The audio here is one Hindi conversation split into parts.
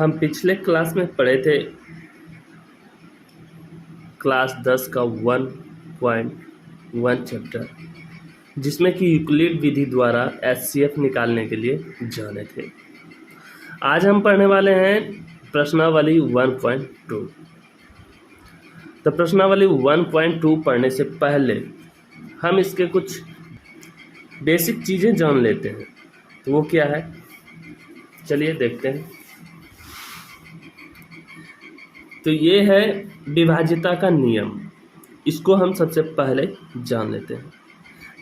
हम पिछले क्लास में पढ़े थे क्लास 10 का 1.1 चैप्टर, जिसमें कि यूक्लिड विधि द्वारा एचसीएफ निकालने के लिए जाने थे। आज हम पढ़ने वाले हैं प्रश्नावली 1.2। तो प्रश्नावली 1.2 पढ़ने से पहले हम इसके कुछ बेसिक चीज़ें जान लेते हैं। तो वो क्या है, चलिए देखते हैं। तो ये है विभाज्यता का नियम, इसको हम सबसे पहले जान लेते हैं।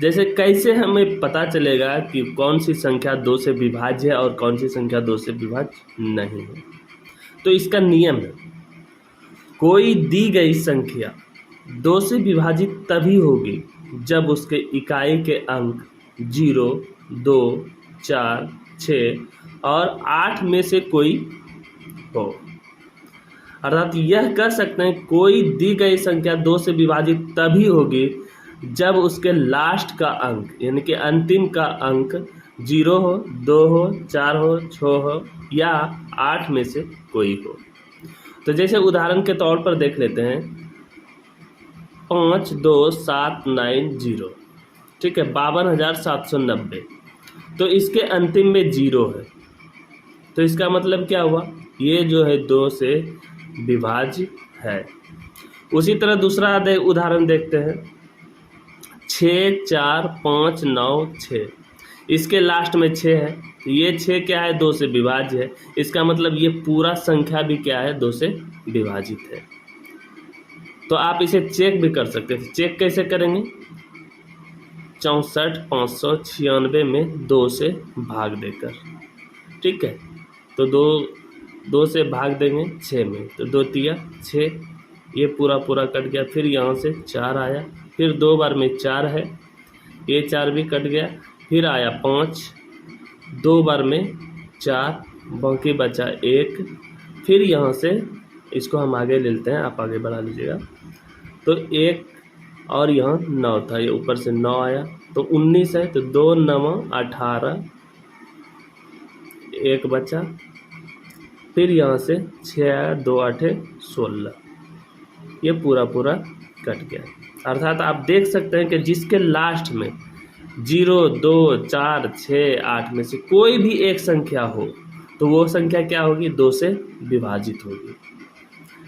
जैसे कैसे हमें पता चलेगा कि कौन सी संख्या 2 से विभाज्य है और कौन सी संख्या 2 से विभाज्य नहीं है। तो इसका नियम है, कोई दी गई संख्या 2 से विभाजित तभी होगी जब उसके इकाई के अंक 0, 2, 4, 6 और 8 में से कोई हो। अर्थात यह कह सकते हैं कोई दी गई संख्या 2 से विभाजित तभी होगी जब उसके लास्ट का अंक यानी कि अंतिम का अंक 0 हो, 2 हो, 4 हो, 6 हो या 8 में से कोई हो। तो जैसे उदाहरण के तौर पर देख लेते हैं 52790, ठीक है, 52,790। तो इसके अंतिम में 0 है, तो इसका मतलब क्या हुआ, ये जो है 2 से विभाज्य है। उसी तरह दूसरा उदाहरण देखते हैं 64596, इसके लास्ट में 6 है, ये 6 क्या है, 2 से विभाज्य है। इसका मतलब ये पूरा संख्या भी क्या है, 2 से विभाजित है। तो आप इसे चेक भी कर सकते हैं। चेक कैसे करेंगे, 64,596 में 2 से भाग देकर, ठीक है। तो 2 से भाग देंगे 6 में, तो 2 तिया 6, ये पूरा कट गया। फिर यहाँ से 4 आया, फिर 2 बार में 4 है, ये 4 भी कट गया। फिर आया 5, 2 बार में 4, बाकी बचा 1। फिर यहाँ से इसको हम आगे ले लेते हैं, आप आगे बढ़ा लीजिएगा। तो 1 और यहाँ 9 था, ये ऊपर से 9 आया, तो 19 है। तो 2 9 18, 1 बचा। फिर यहाँ से 6 आया, 2 8 16, ये पूरा कट गया। अर्थात आप देख सकते हैं कि जिसके लास्ट में 0, 2, 4, 6, 8 में से कोई भी एक संख्या हो तो वो संख्या क्या होगी, 2 से विभाजित होगी,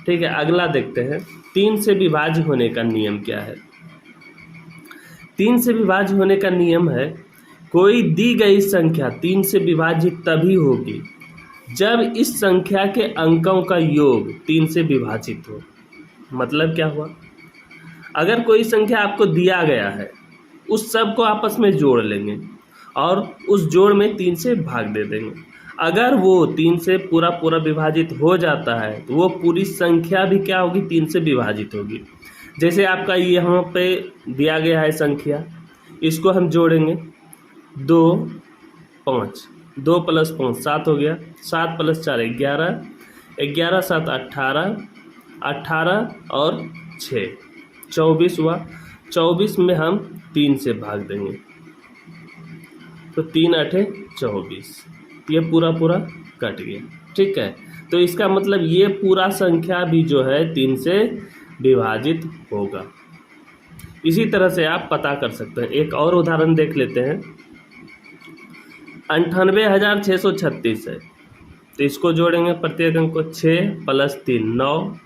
ठीक है। अगला देखते हैं 3 से विभाज्य होने का नियम क्या है। 3 से विभाज्य होने का नियम है, कोई दी गई संख्या 3 से विभाजित तभी होगी जब इस संख्या के अंकों का योग 3 से विभाजित हो। मतलब क्या हुआ, अगर कोई संख्या आपको दिया गया है, उस सब को आपस में जोड़ लेंगे और उस जोड़ में 3 से भाग दे देंगे। अगर वो 3 से पूरा विभाजित हो जाता है तो वो पूरी संख्या भी क्या होगी, 3 से विभाजित होगी। जैसे आपका यहाँ पे दिया गया है संख्या, इसको हम जोड़ेंगे 2, 5, 2 + 5 7 हो गया, 7 + 4 11, 11 7 18, 18 और 6 24 हुआ। 24 में हम 3 से भाग देंगे, तो 3 8 24, ये पूरा कट गया, ठीक है। तो इसका मतलब ये पूरा संख्या भी जो है 3 से विभाजित होगा। इसी तरह से आप पता कर सकते हैं। एक और उदाहरण देख लेते हैं 98,636 है, तो इसको जोड़ेंगे प्रत्येक अंक को, 6 + 3 9,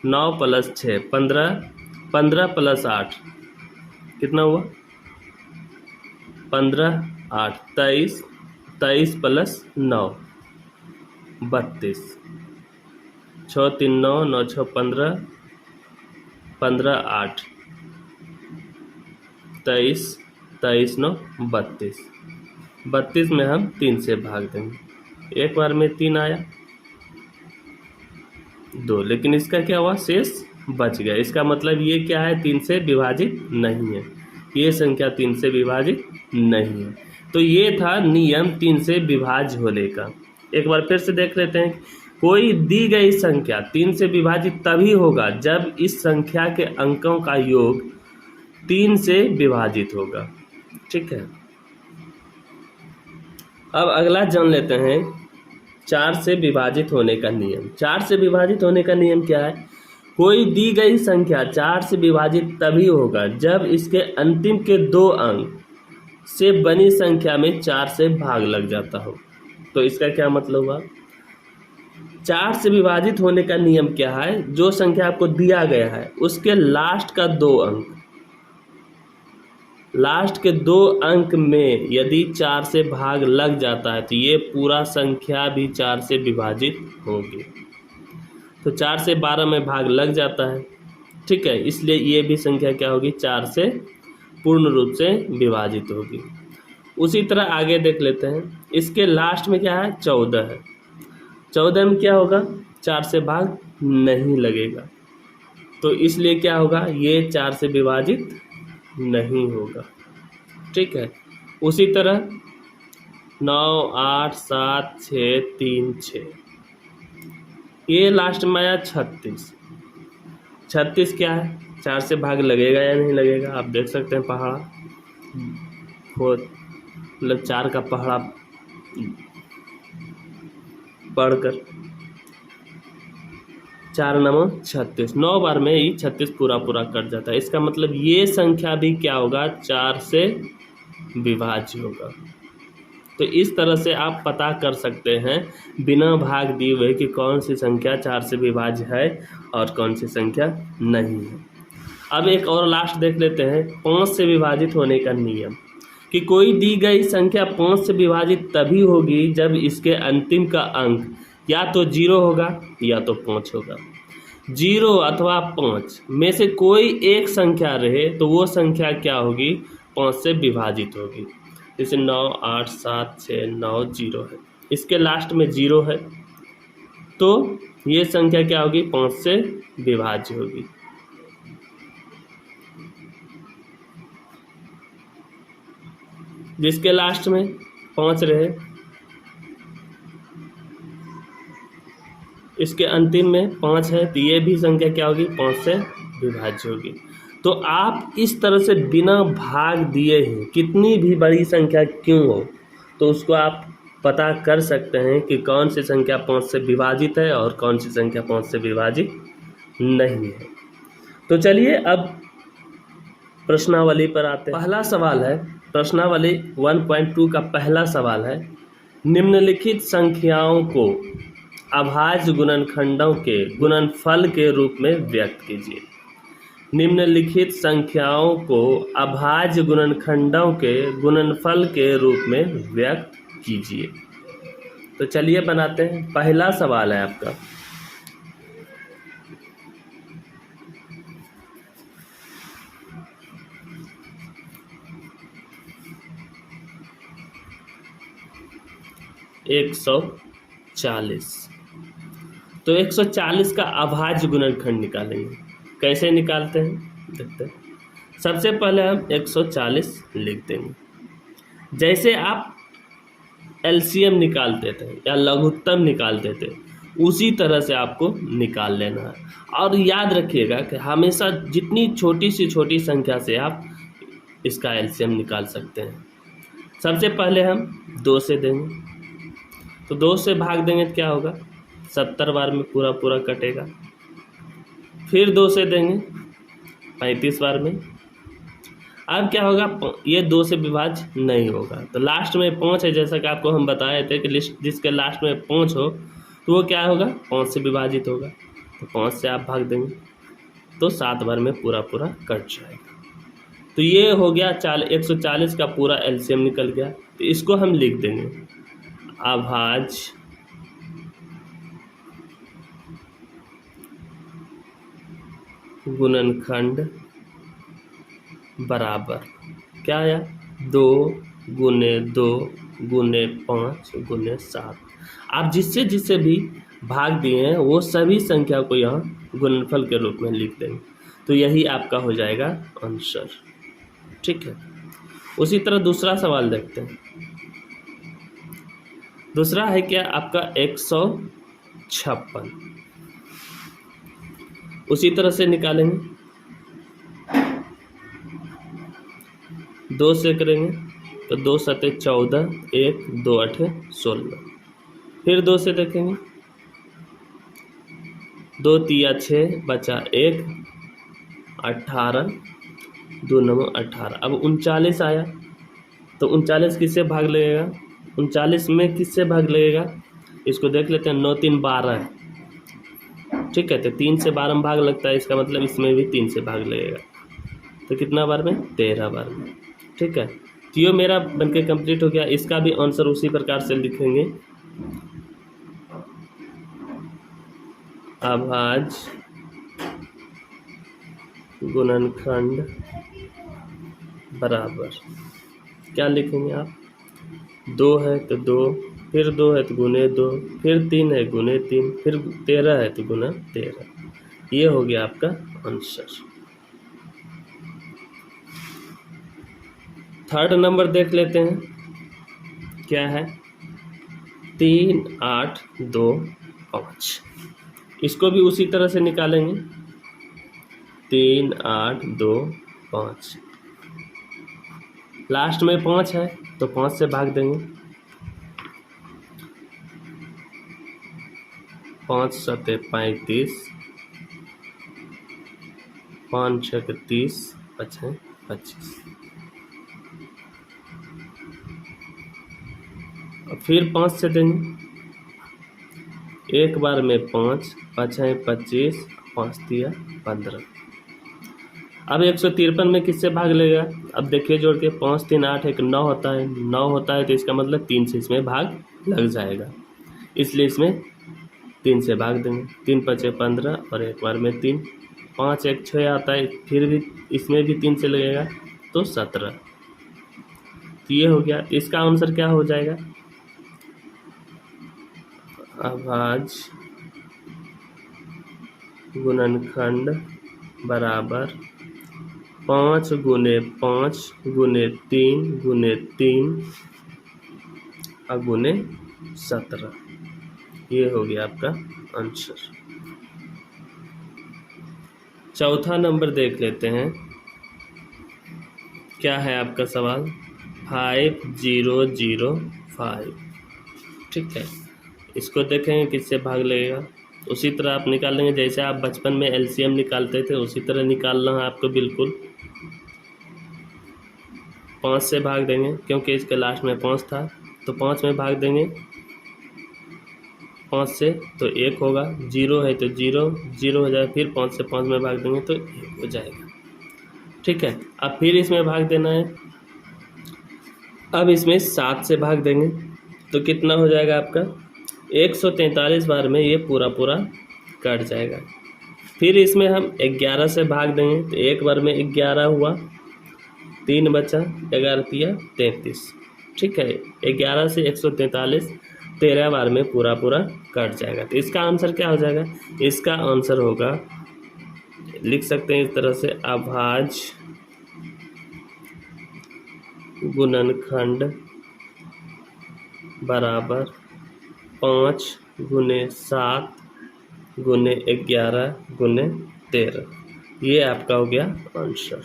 9 + 6 15, 15 + 8 कितना हुआ, 15 8 23, 23 + 9 32, 6 3 9, 9 6 15, 15 8 23, 23 9 32, 32 में हम 3 से भाग देंगे, एक बार में 3 आया, 2, लेकिन इसका क्या हुआ, शेष बच गया। इसका मतलब ये क्या है, 3 से विभाजित नहीं है, ये संख्या 3 से विभाजित नहीं है। तो ये था नियम 3 से विभाज्य होने का। एक बार फिर से देख लेते हैं, कोई दी गई संख्या 3 से विभाजित तभी होगा जब इस संख्या के अंकों का योग 3 से विभाजित होगा, ठीक है। अब अगला जान लेते हैं 4 से विभाजित होने का नियम। 4 से विभाजित होने का नियम क्या है? कोई दी गई संख्या 4 से विभाजित तभी होगा जब इसके अंतिम के 2 अंक से बनी संख्या में 4 से भाग लग जाता हो। तो इसका क्या मतलब हुआ? 4 से विभाजित होने का नियम क्या है? जो संख्या आपको दिया गया है उसके लास्ट का 2 अंक, लास्ट के 2 अंक में यदि 4 से भाग लग जाता है तो ये पूरा संख्या भी 4 से विभाजित होगी। तो 4 से 12 में भाग लग जाता है, ठीक है, इसलिए ये भी संख्या क्या होगी? 4 से पूर्ण रूप से विभाजित होगी। उसी तरह आगे देख लेते हैं। इसके लास्ट में क्या है? 14 है। 14 में क्या होगा? 4 से भाग नहीं लगेगा, तो इसलिए क्या होगा? ये 4 से विभाजित नहीं होगा, ठीक है। उसी तरह 9, 8, 7, 6, 3, 6, ये लास्ट में आया 36। 36 क्या है? 4 से भाग लगेगा या नहीं लगेगा? आप देख सकते हैं पहाड़ा मतलब 4 का पहाड़ा पढ़कर 4 9 36, 9 बार में ही 36 पूरा कट जाता है। इसका मतलब ये संख्या भी क्या होगा? 4 से विभाज्य होगा। तो इस तरह से आप पता कर सकते हैं बिना भाग दिए हुए कि कौन सी संख्या 4 से विभाज्य है और कौन सी संख्या नहीं है। अब एक और लास्ट देख लेते हैं, 5 से विभाजित होने का नियम। कि कोई दी गई संख्या 5 से विभाजित तभी होगी जब इसके अंतिम का अंक या तो 0 होगा या तो 5 होगा। 0 अथवा 5 में से कोई एक संख्या रहे तो वो संख्या क्या होगी? 5 से विभाजित होगी। जैसे 9, 8, 7, 6, 9, 0 है, इसके लास्ट में 0 है तो ये संख्या क्या होगी? 5 से विभाज्य होगी। जिसके लास्ट में 5 रहे, इसके अंतिम में 5 है तो ये भी संख्या क्या होगी? 5 से विभाज्य होगी। तो आप इस तरह से बिना भाग दिए ही कितनी भी बड़ी संख्या क्यों हो तो उसको आप पता कर सकते हैं कि कौन सी संख्या 5 से विभाजित है और कौन सी संख्या 5 से विभाजित नहीं है। तो चलिए अब प्रश्नावली पर आते हैं। पहला सवाल है, प्रश्नावली 1.2 का पहला सवाल है, निम्नलिखित संख्याओं को अभाज्य गुणनखंडों के गुणनफल के रूप में व्यक्त कीजिए। निम्नलिखित संख्याओं को अभाज्य गुणनखंडों के गुणनफल के रूप में व्यक्त कीजिए। तो चलिए बनाते हैं। पहला सवाल है आपका, एक 140। तो 140 का अभाज्य गुणनखंड निकालेंगे। कैसे निकालते हैं देखते हैं। सबसे पहले हम 140 लिख देंगे। जैसे आप एलसीएम निकालते थे या लघुत्तम निकालते थे उसी तरह से आपको निकाल लेना है। और याद रखिएगा कि हमेशा जितनी छोटी से छोटी संख्या से आप इसका एलसीएम निकाल सकते हैं। सबसे पहले हम 2 से देंगे, तो 2 से भाग देंगे तो क्या होगा? 70 बार में पूरा कटेगा। फिर 2 से देंगे 35 बार में। अब क्या होगा? ये 2 से विभाज्य नहीं होगा। तो लास्ट में 5 है, जैसा कि आपको हम बताए थे कि जिसके लास्ट में 5 हो तो वो क्या होगा? 5 से विभाजित होगा। तो 5 से आप भाग देंगे तो 7 बार में पूरा कट जाएगा। तो ये हो गया 140 का पूरा एलसीएम निकल गया। तो इसको हम लिख देंगे अभाज्य गुणनखंड बराबर क्या आया? 2 गुने 2 गुने 5 गुने 7। आप जिससे भी भाग दिए हैं वो सभी संख्या को यहाँ गुणनफल के रूप में लिख देंगे। तो यही आपका हो जाएगा आंसर, ठीक है। उसी तरह दूसरा सवाल देखते हैं। दूसरा है क्या आपका 156। उसी तरह से निकालेंगे, 2 से करेंगे तो 2 7 14, 1 2 8 16। फिर 2 से देखेंगे, 2 तिया 6 बचा 1, 18, 2 9 18। अब 39 आया, तो 39 किससे भाग लगेगा, 39 में किससे भाग लगेगा, इसको देख लेते हैं। 9 3 12 है, ठीक है, तो 3 से 12 में भाग लगता है, इसका मतलब इसमें भी 3 से भाग लगेगा। तो कितना बार में, 13 बार में, ठीक है। तो ये मेरा बनके कंप्लीट हो गया। इसका भी आंसर उसी प्रकार से लिखेंगे, अभाज्य गुणनखंड बराबर, क्या लिखेंगे आप, 2 है तो 2, फिर 2 है तो गुने 2, फिर 3 है गुने 3, फिर 13 है तो गुना 13। ये हो गया आपका आंसर। थर्ड नंबर देख लेते हैं, क्या है, 3 8 2 5। इसको भी उसी तरह से निकालेंगे, 3 8 2 5। लास्ट में 5 है तो 5 से भाग देंगे, 5 7 35, 5 6 30, 5 25। फिर 5 से देंगे, एक बार में 5, 5 25, 5 तिया 15। अब 153 में किससे भाग लेगा, अब देखिए जोड़ के, 5 3 8 1 9 होता है, 9 होता है तो इसका मतलब 3 से इसमें भाग लग जाएगा, इसलिए इसमें 3 से भाग देंगे। 3 5 15 और एक बार में 3, 5 1 6 आता है, फिर भी इसमें भी 3 से लगेगा तो 17। तो ये हो गया। इसका आंसर क्या हो जाएगा, अभाज्य गुणनखंड बराबर 5 गुने 5 गुने 3 गुने 3 और गुने 17। ये हो गया आपका आंसर। चौथा नंबर देख लेते हैं, क्या है आपका सवाल, 5005, ठीक है। इसको देखेंगे किससे भाग लगेगा, उसी तरह आप निकाल लेंगे जैसे आप बचपन में एलसीएम निकालते थे, उसी तरह निकालना है आपको बिल्कुल। 5 से भाग देंगे क्योंकि इसके लास्ट में 5 था, तो 5 में भाग देंगे 5 से तो 1 होगा, 0 है तो 0 0 हो जाएगा, फिर 5 से 5 में भाग देंगे तो 1 हो जाएगा, ठीक है। अब फिर इसमें भाग देना है, अब इसमें 7 से भाग देंगे तो कितना हो जाएगा आपका, 143 बार में ये पूरा पूरा कट जाएगा। फिर इसमें हम 11 से भाग देंगे तो एक बार में 11 हुआ, 3 बचा, 11 तिया 33, ठीक है। 11 से 143 13 बार में पूरा पूरा कट जाएगा। तो इसका आंसर क्या हो जाएगा, इसका आंसर होगा, लिख सकते हैं इस तरह से, अभाज्य गुणनखंड बराबर 5 गुने 7 गुने 11 गुने 13। ये आपका हो गया आंसर।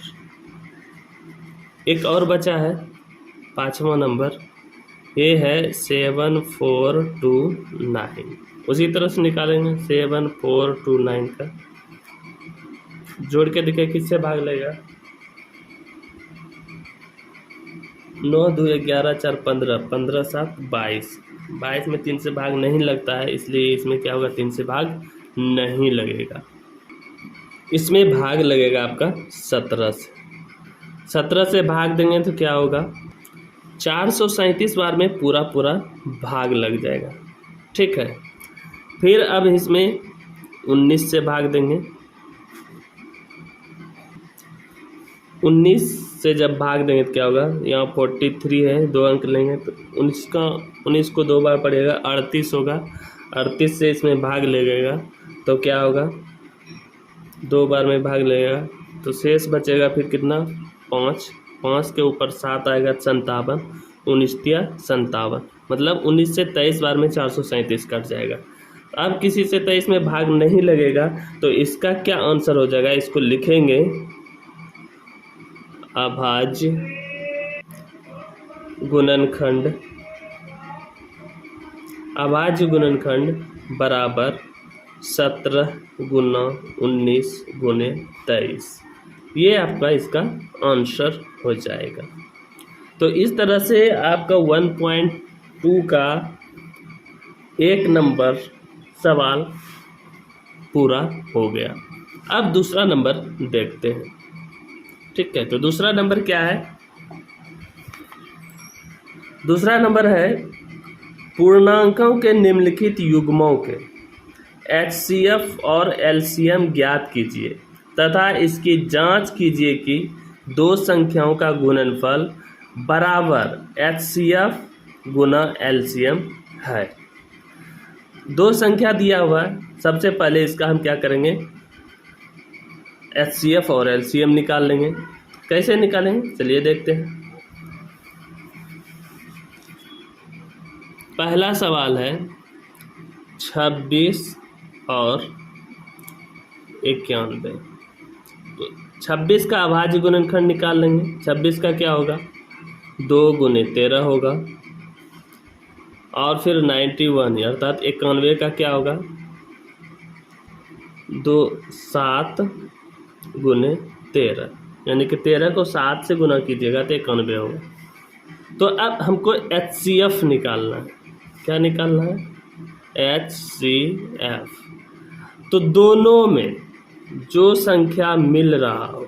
एक और बचा है 5वां नंबर, ये है 7429। उसी तरह से निकालेंगे, 7429 का जोड़ के देखिए किससे भाग लेगा, 9 2 11 4 15, 15 7 22, 22 में 3 से भाग नहीं लगता है, इसलिए इसमें क्या होगा, 3 से भाग नहीं लगेगा। इसमें भाग लगेगा आपका 17 से, 17 से भाग देंगे तो क्या होगा, 437 बार में पूरा पूरा भाग लग जाएगा, ठीक है। फिर अब इसमें 19 से भाग देंगे, 19 से जब भाग देंगे तो क्या होगा, यहाँ 43 है, 2 अंक लेंगे तो 19 को 2 बार पड़ेगा, 38 होगा, 38 से इसमें भाग लगेगा तो क्या होगा, 2 बार में भाग लगेगा तो शेष बचेगा फिर कितना, 5, 5 के ऊपर 7 आएगा, 57, 19 तिया 57, मतलब 19 से 23 बार में 437 कट जाएगा। अब किसी से 23 में भाग नहीं लगेगा तो इसका क्या आंसर हो जाएगा, इसको लिखेंगे, अभाज्य गुणनखंड अभाज्य गुणनखंड बराबर 17 गुना 19 गुने 23। ये आपका इसका आंसर हो जाएगा। तो इस तरह से आपका 1.2 का 1 नंबर सवाल पूरा हो गया। अब दूसरा नंबर देखते हैं। ठीक है, तो दूसरा नंबर क्या है? दूसरा नंबर है पूर्णांकों के निम्नलिखित युग्मों के HCF और LCM ज्ञात कीजिए तथा इसकी जांच कीजिए कि दो संख्याओं का गुणनफल बराबर HCF गुना LCM है। दो संख्या दिया हुआ है, सबसे पहले इसका हम क्या करेंगे, HCF और LCM निकाल लेंगे। कैसे निकालेंगे चलिए देखते हैं। पहला सवाल है 26 और 91। तो 26 का अभाज्य गुणनखंड निकाल लेंगे। 26 का क्या होगा, 2 गुने 13 होगा। और फिर 91 अर्थात 91 का क्या होगा, 7 गुने 13, यानी कि 13 को 7 से गुना कीजिएगा तो 91 होगा। तो अब हमको HCF निकालना है। क्या निकालना है, HCF। तो दोनों में जो संख्या मिल रहा हो,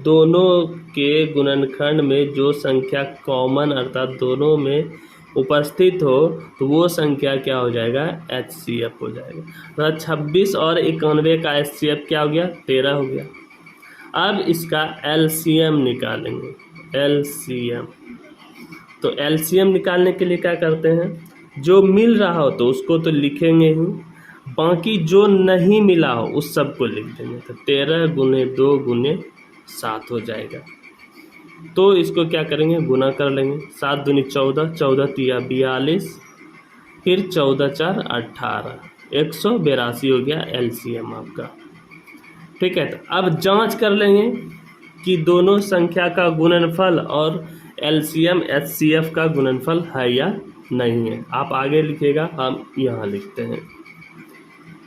दोनों के गुणनखंड में जो संख्या कॉमन अर्थात दोनों में उपस्थित हो, तो वो संख्या क्या हो जाएगा, HCF हो जाएगा। तो 26 और 91 का HCF क्या हो गया, 13 हो गया। अब इसका LCM निकालेंगे, LCM। तो LCM निकालने के लिए क्या करते हैं, जो मिल रहा हो तो उसको तो लिखेंगे ही, बाकी जो नहीं मिला हो उस सब को लिख देंगे। तो 13 गुने 2 गुने 7 हो जाएगा। तो इसको क्या करेंगे, गुना कर लेंगे। 7 दूनी 14, 14 तिया 42, फिर 14 4 18, 182 हो गया LCM आपका। ठीक है, तो अब जांच कर लेंगे कि दोनों संख्या का गुणनफल और LCM HCF का गुणनफल है या नहीं है। आप आगे लिखिएगा, हम यहाँ लिखते हैं।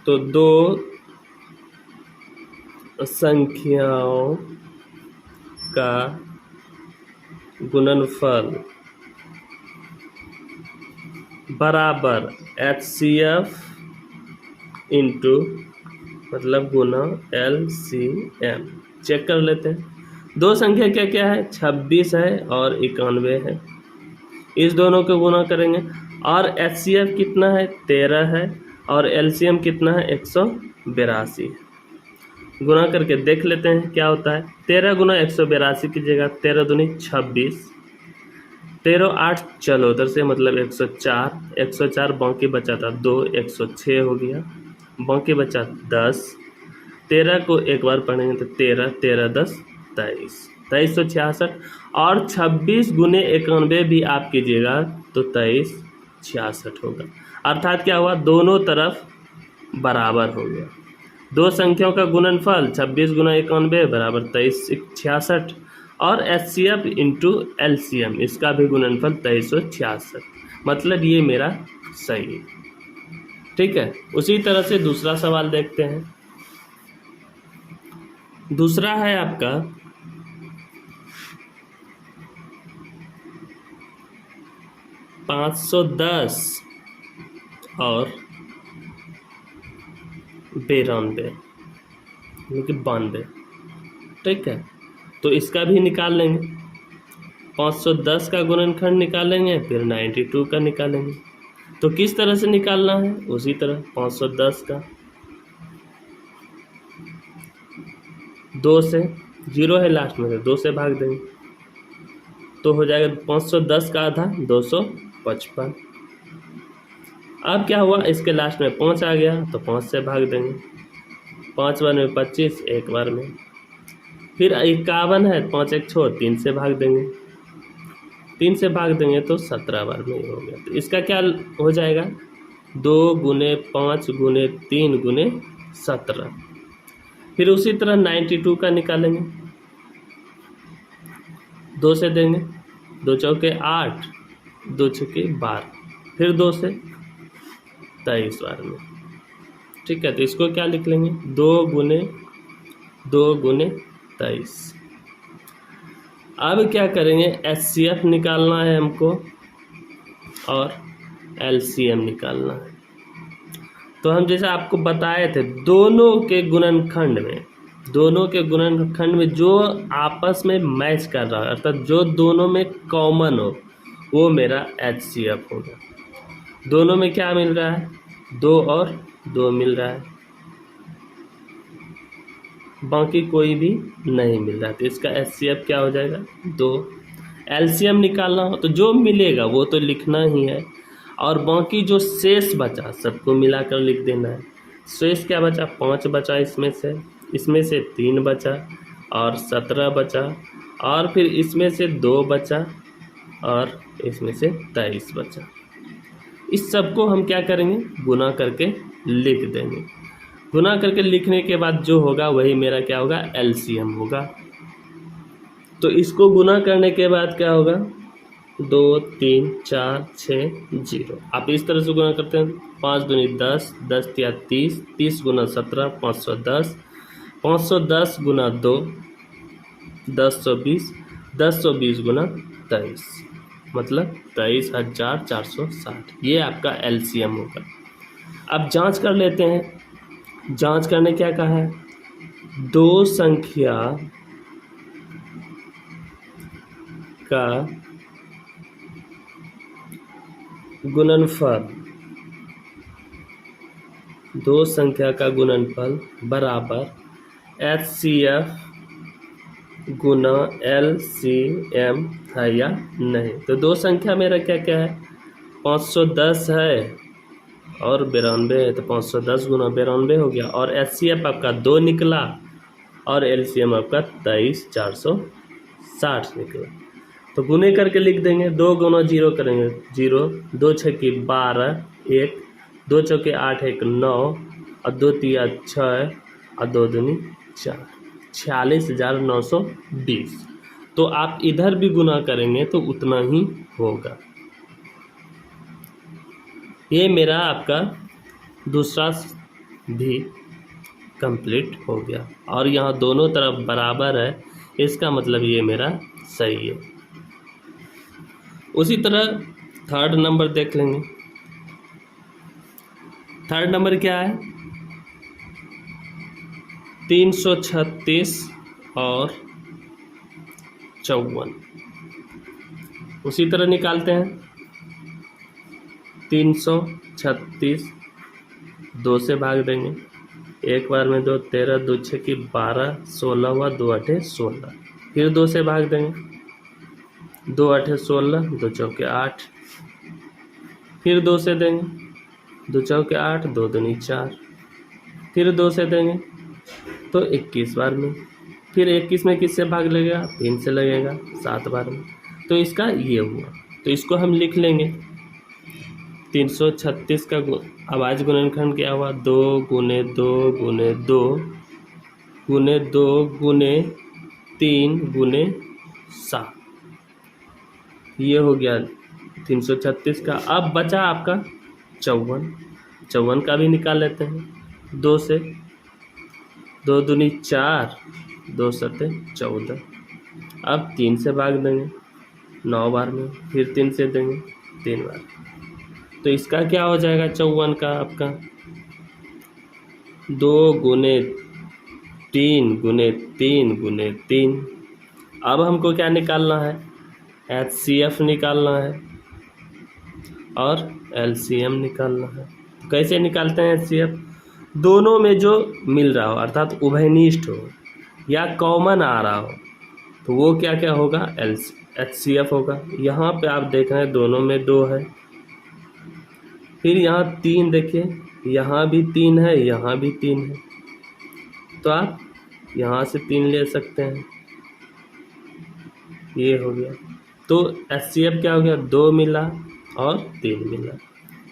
तो दो संख्याओं का गुणनफल बराबर HCF इंटू मतलब गुना LCM। चेक कर लेते हैं। दो संख्या क्या क्या है, 26 है और 91 है। इस दोनों को गुना करेंगे और HCF कितना है, 13 है और LCM कितना है, 182। गुना करके देख लेते हैं क्या होता है। 13 गुना 182 कीजिएगा, 13 दूनी 26, 13 8 चलो उधर से मतलब 104, 104 बाकी बचा था 2, 106 हो गया, बाकी बचा 10। 13 को एक बार पढ़ेंगे तो 13, 13 10 23, 2366। और 26 गुने 91 भी आप कीजिएगा तो 2366 होगा। अर्थात क्या हुआ, दोनों तरफ बराबर हो गया। दो संख्याओं का गुणनफल 26 गुना 91 बराबर 2366 और HCF इंटू LCM इसका भी गुणनफल 2366, मतलब ये मेरा सही है। ठीक है, उसी तरह से दूसरा सवाल देखते हैं। दूसरा है आपका 510 और 92 यानी 92। ठीक है, तो इसका भी निकाल लेंगे। 510 का गुणनखंड निकालेंगे, फिर 92 का निकालेंगे। तो किस तरह से निकालना है, उसी तरह 510 का 2 से, 0 है लास्ट में, 2 से भाग देंगे तो हो जाएगा 510 का आधा 255। अब क्या हुआ, इसके लास्ट में 5 आ गया तो 5 से भाग देंगे। 5 बार में 25, एक बार में। फिर 51 है, 5 1 छोड़ 3 से भाग देंगे। 3 से भाग देंगे तो 17 बार में हो गया। तो इसका क्या हो जाएगा, 2 गुने 5 गुने 3 गुने 17। फिर उसी तरह 92 का निकालेंगे, 2 से देंगे, 2 चौके 8, 2 छक्के 12, फिर 2 से 23 बार में। ठीक है, तो इसको क्या लिख लेंगे, 2 गुने 23। अब क्या करेंगे, HCF निकालना है हमको और LCM निकालना है। तो हम जैसे आपको बताए थे, दोनों के गुणनखंड में जो आपस में मैच कर रहा है, अर्थात जो दोनों में कॉमन हो, वो मेरा HCF होगा। दोनों में क्या मिल रहा है, 2 और 2 मिल रहा है, बाकी कोई भी नहीं मिल रहा, तो इसका HCF क्या हो जाएगा, 2। LCM निकालना हो तो जो मिलेगा वो तो लिखना ही है, और बाकी जो शेष बचा सबको मिलाकर लिख देना है। शेष क्या बचा, 5 बचा, इसमें से 3 बचा और 17 बचा, और फिर इसमें से 2 बचा और इसमें से 23 बचा। इस सब को हम क्या करेंगे, गुना करके लिख देंगे। गुना करके लिखने के बाद जो होगा वही मेरा क्या होगा, LCM होगा। तो इसको गुना करने के बाद क्या होगा, 2 3 4 6 0। आप इस तरह से गुना करते हैं, 5 दूनी 10, 10 या 30, 30 गुना 17, 510, 510 गुना 2, 1020, 1020 गुना 23, मतलब 23,460। ये आपका LCM होगा। अब जांच कर लेते हैं। जांच करने क्या कहा है, 2 संख्या का गुणनफल, 2 संख्या का गुणनफल बराबर HCF गुना LCM है या नहीं। तो 2 संख्या मेरा क्या क्या है, 510 है और 92 है, तो 510 गुना 92 हो गया, और HCF आपका 2 निकला और LCM आपका 23,460 निकला। तो गुने करके लिख देंगे, 2 गुना 0 करेंगे 0, 2 छक्की 12, 1, 2 चौके 8, 1 9, और 2 तिया 6 और 2 दूनी 4, 46,920। तो आप इधर भी गुना करेंगे तो उतना ही होगा। ये मेरा आपका दूसरा भी कंप्लीट हो गया, और यहाँ दोनों तरफ बराबर है, इसका मतलब ये मेरा सही है। उसी तरह थर्ड नंबर देख लेंगे। थर्ड नंबर क्या है, 336 और 54। उसी तरह निकालते हैं, 336 2 से भाग देंगे, एक बार में 2, 13, 2 छक्की 12, 16 हुआ, 2 8 16, फिर 2 से भाग देंगे, 2 8 16, 2 चौके 8, फिर 2 से देंगे, 2 चौके 8, 2 दूनी 4, फिर 2 से देंगे तो 21 बार में, फिर 21 में किससे भाग लगेगा, 3 से लगेगा, 7 बार में। तो इसका ये हुआ, तो इसको हम लिख लेंगे, 336 का अभाज्य गुणनखंड क्या हुआ, 2 गुने 2 गुने 2 गुने 2 गुने 3 गुने 7, ये हो गया 336 का। अब बचा आपका 54 का भी निकाल लेते हैं, 2 से, 2 दूनी 4, 2 सते 14, अब 3 से भाग देंगे 9 बार में, फिर 3 से देंगे 3 बार, तो इसका क्या हो जाएगा, 54 का आपका 2 गुने 3 गुने 3 गुने 3। अब हमको क्या निकालना है, HCF निकालना है और LCM निकालना है। तो कैसे निकालते हैं HCF, दोनों में जो मिल रहा हो, अर्थात उभयनिष्ठ हो या कॉमन आ रहा हो, तो वो क्या क्या होगा, HCF होगा। यहाँ पे आप देख रहे हैं दोनों में 2 है, फिर यहाँ 3 देखिए, यहाँ भी 3 है, यहाँ भी 3 है, तो आप यहाँ से 3 ले सकते हैं, ये हो गया। तो HCF क्या हो गया, 2 मिला और 3 मिला,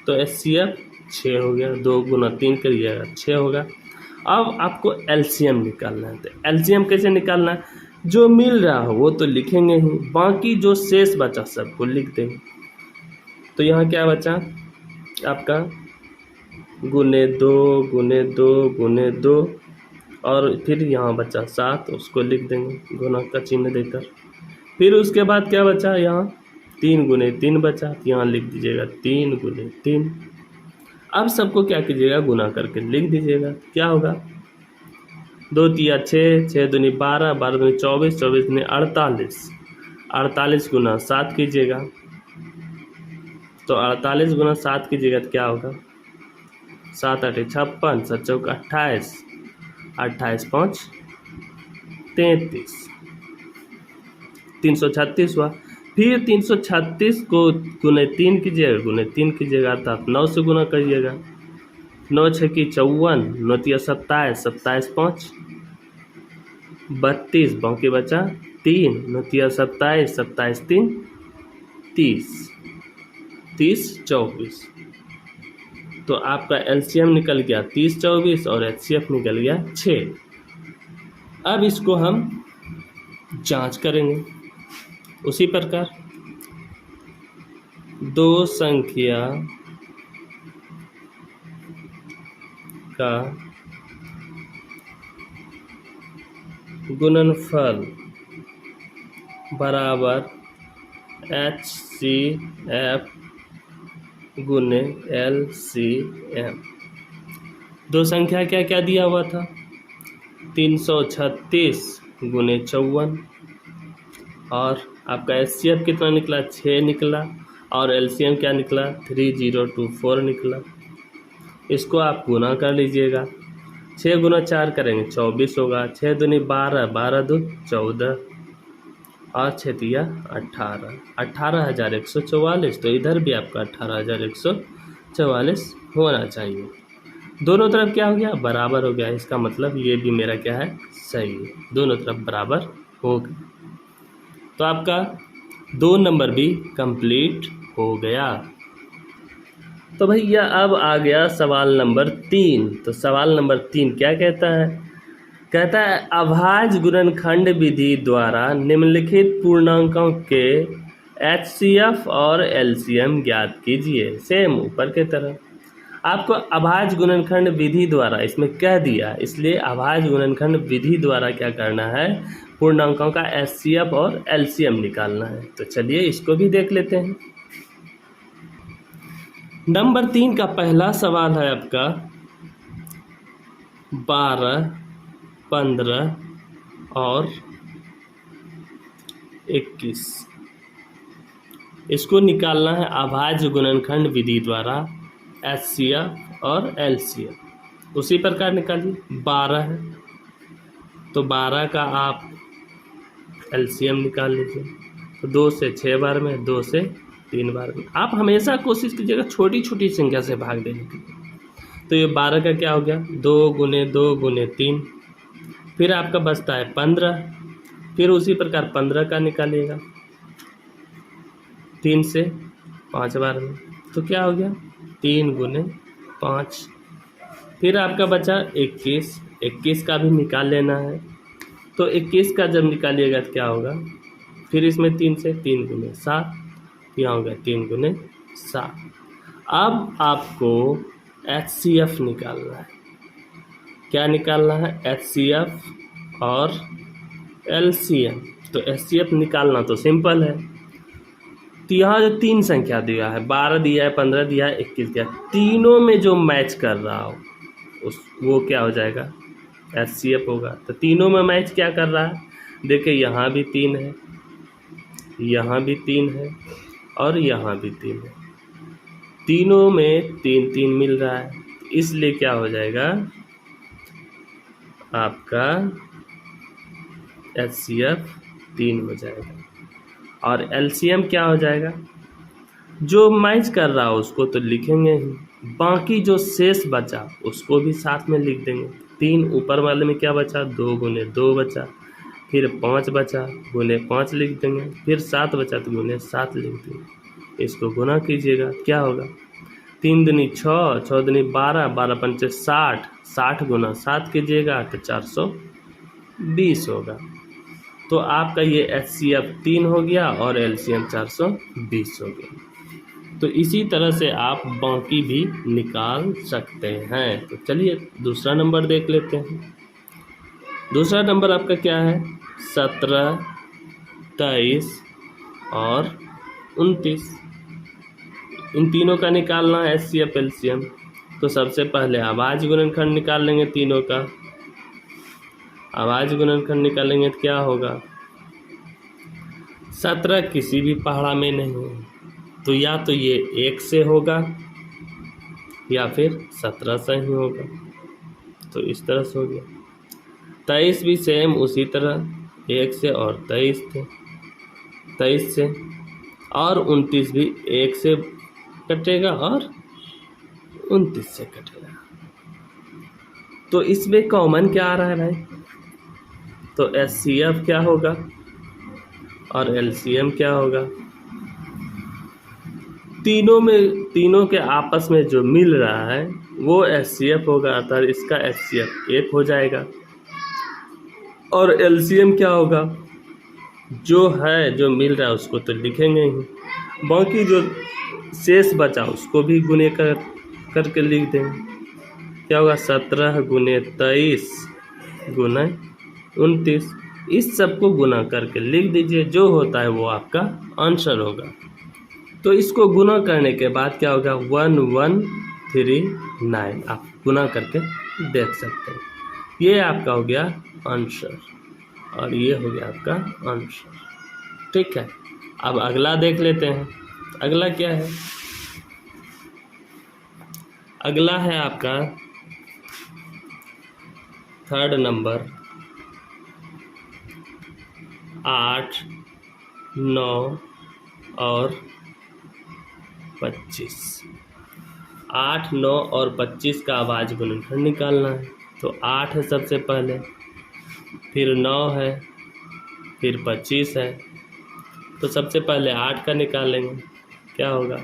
तो HCF 6 हो गया, 2 गुना 3 करिएगा 6 होगा। अब आपको LCM निकालना है, तो LCM कैसे निकालना है, जो मिल रहा हो वो तो लिखेंगे ही, बाकी जो शेष बचा सबको लिख देंगे। तो यहाँ क्या बचा आपका गुने 2 गुने 2 गुने 2 और फिर यहाँ बचा 7, उसको लिख देंगे गुना का चिन्ह देकर। फिर उसके बाद क्या बचा यहाँ 3 गुने 3 बचा, यहाँ लिख दीजिएगा 3 गुने 3। अब सबको क्या कीजिएगा गुना करके लिख दीजिएगा। क्या होगा 2 तिया 6, 6 दूनी 12, 12 दूनी 24, 24 दूनी 48, 48 गुना 7 कीजिएगा। तो 48 गुना 7 कीजिएगा तो क्या होगा 7 8 56, 7 चौक 28, 28 5 33, 336 हुआ। फिर 336 को गुने 3 कीजिएगा, गुने 3 कीजिएगा अर्थात 9 से गुना करिएगा। 9 6 की 54, 9 तिया 27, 27 5 32, बाकी बचा 3, 9 तिया 27, 27 3 30, 30 24। तो आपका एलसीएम निकल गया 30 24 और एचसीएफ निकल गया 6। अब इसको हम जांच करेंगे उसी प्रकार। दो संख्या का गुणनफल बराबर HCF गुने LCM। दो संख्या क्या क्या दिया हुआ था 336 गुने 54 और आपका HCF कितना निकला 6 निकला और LCM क्या निकला 3024 निकला। इसको आप गुना कर लीजिएगा। 6 गुना 4 करेंगे 24 होगा। 6 दूनी 12, 12 दो 14 और 6 तिया 18, 18,144। तो इधर भी आपका 18,144 होना चाहिए। दोनों तरफ क्या हो गया बराबर हो गया। इसका मतलब ये भी मेरा क्या है सही है, दोनों तरफ बराबर हो गया। तो आपका 2 नंबर भी कंप्लीट हो गया। तो भैया अब आ गया सवाल नंबर 3। तो सवाल नंबर 3 क्या कहता है, कहता है अभाज्य गुणनखंड विधि द्वारा निम्नलिखित पूर्णांकों के HCF और LCM ज्ञात कीजिए। सेम ऊपर के तरह आपको अभाज्य गुणनखंड विधि द्वारा इसमें कह दिया, इसलिए अभाज्य गुणनखंड विधि द्वारा क्या करना है पूर्णांकों का HCF और LCM निकालना है। तो चलिए इसको भी देख लेते हैं। नंबर 3 का पहला सवाल है आपका 12, 15 और 21। इसको निकालना है अभाज्य गुणनखंड विधि द्वारा HCF और LCM। उसी प्रकार निकालिए 12 है तो 12 का आप LCM निकाल लीजिए। तो 2 से 6 बार में, 2 से 3 बार में। आप हमेशा कोशिश कीजिएगा छोटी छोटी संख्या से भाग देने की। तो ये 12 का क्या हो गया 2 गुने 2 गुने 3। फिर आपका बचता है 15। फिर उसी प्रकार 15 का निकालिएगा 3 से 5 बार में। तो क्या हो गया 3 गुने 5। फिर आपका बचा 21। 21 का भी निकाल लेना है। तो 21 का जब निकालिएगा तो क्या होगा फिर इसमें 3 से 3 गुने 7, यहाँ हो गया 3 गुने 7। अब आपको HCF निकालना है। क्या निकालना है HCF और LCM। तो HCF निकालना तो सिंपल है। तो यहाँ जो 3 संख्या दिया है 12 दिया है, 15 दिया है, 21 दिया है, तीनों में जो मैच कर रहा हो वो क्या हो जाएगा HCF होगा। तो तीनों में मैच क्या कर रहा है देखिए, यहाँ भी 3 है, यहाँ भी 3 है और यहाँ भी 3 है। तीनों में 3 3 मिल रहा है, इसलिए क्या हो जाएगा आपका HCF 3 हो जाएगा। और LCM क्या हो जाएगा जो मैच कर रहा हो उसको तो लिखेंगे ही, बाकी जो शेष बचा उसको भी साथ में लिख देंगे। 3 ऊपर वाले में क्या बचा 2 गुने 2 बचा, फिर 5 बचा गुने 5 लिख देंगे, फिर 7 बचा तो गुने 7 लिख देंगे। इसको गुना कीजिएगा क्या होगा 3 दूनी 6, 6 दूनी 12, 12 पंचे 60, 60 गुना 7 कीजिएगा तो 420 होगा। तो आपका ये HCF 3 हो गया और LCM 420 हो गया। तो इसी तरह से आप बाकी भी निकाल सकते हैं। तो चलिए दूसरा नंबर देख लेते हैं। दूसरा नंबर आपका क्या है? 17, 23 और 29। इन तीनों का निकालना है HCF LCM। तो सबसे पहले अभाज्य गुणनखंड निकाल लेंगे तीनों का। अभाज्य गुणनखंड निकालेंगे तो क्या होगा? 17 किसी भी पहाड़ा में नहीं है, तो या तो ये 1 से होगा या फिर 17 से ही होगा। तो इस तरह से हो गया। 23 भी सेम उसी तरह, 1 से और 23 से, और 29 भी 1 से कटेगा और 29 से कटेगा। तो इसमें कॉमन क्या आ रहा है भाई? तो HCF क्या होगा और LCM क्या होगा? तीनों के आपस में जो मिल रहा है वो HCF होगा, अर्थात इसका HCF 1 हो जाएगा। और LCM क्या होगा? जो मिल रहा है उसको तो लिखेंगे ही, बाकी जो शेष बचा उसको भी गुणे करके लिख देंगे। क्या होगा? 17 गुने 23 गुना 29। इस सब को गुना करके लिख दीजिए, जो होता है वो आपका आंसर होगा। तो इसको गुना करने के बाद क्या होगा? 1139। आप गुना करके देख सकते हैं। ये आपका हो गया आंसर और ये हो गया आपका आंसर। ठीक है, अब अगला देख लेते हैं। अगला क्या है? अगला है आपका थर्ड नंबर 8, 9 और 25। 8, 9 और 25 का अभाज्य गुणनखंड निकालना है। तो 8 है सबसे पहले, फिर 9 है, फिर 25 है। तो सबसे पहले 8 का निकालेंगे। क्या होगा?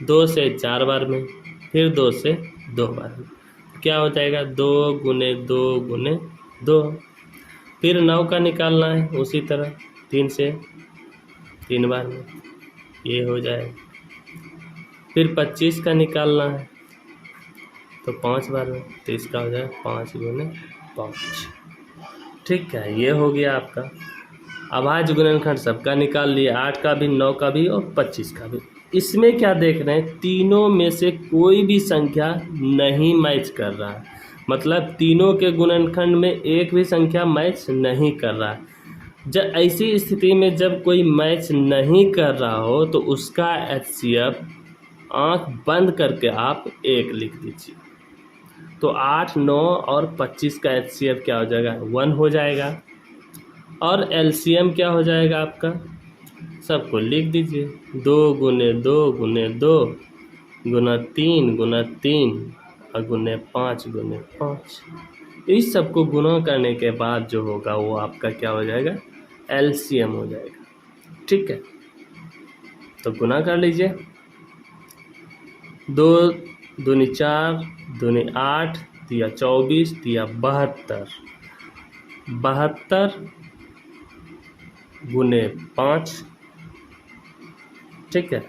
2 से 4 बार में, फिर 2 से 2 बार में। क्या हो जाएगा? 2 गुने 2 गुने 2। फिर 9 का निकालना है उसी तरह, 3 से 3 बार में, ये हो जाएगा। फिर 25 का निकालना है तो 5 बार में, तो इसका हो जाएगा 5 गुने 5। ठीक है, ये हो गया आपका अभाज्य गुणनखंड। सबका निकाल लिए, 8 का भी, 9 का भी और 25 का भी। इसमें क्या देख रहे हैं? तीनों में से कोई भी संख्या नहीं मैच कर रहा है, मतलब तीनों के गुणनखंड में एक भी संख्या मैच नहीं कर रहा है। जब ऐसी स्थिति में जब कोई मैच नहीं कर रहा हो तो उसका HCF आँख बंद करके आप 1 लिख दीजिए। तो 8, 9 और 25 का HCF क्या हो जाएगा? 1 हो जाएगा। और LCM क्या हो जाएगा आपका? सबको लिख दीजिए। 2 गुने 2 गुने 2 गुना 3 गुना 3 और गुने 5 गुने 5। इस सबको गुना करने के बाद जो होगा वो आपका क्या हो जाएगा? LCM हो जाएगा। ठीक है, तो गुना कर लीजिए। 2 दूनी 4 दूनी 8 दिया 24 दिया 72। 72 गुने 5। ठीक है,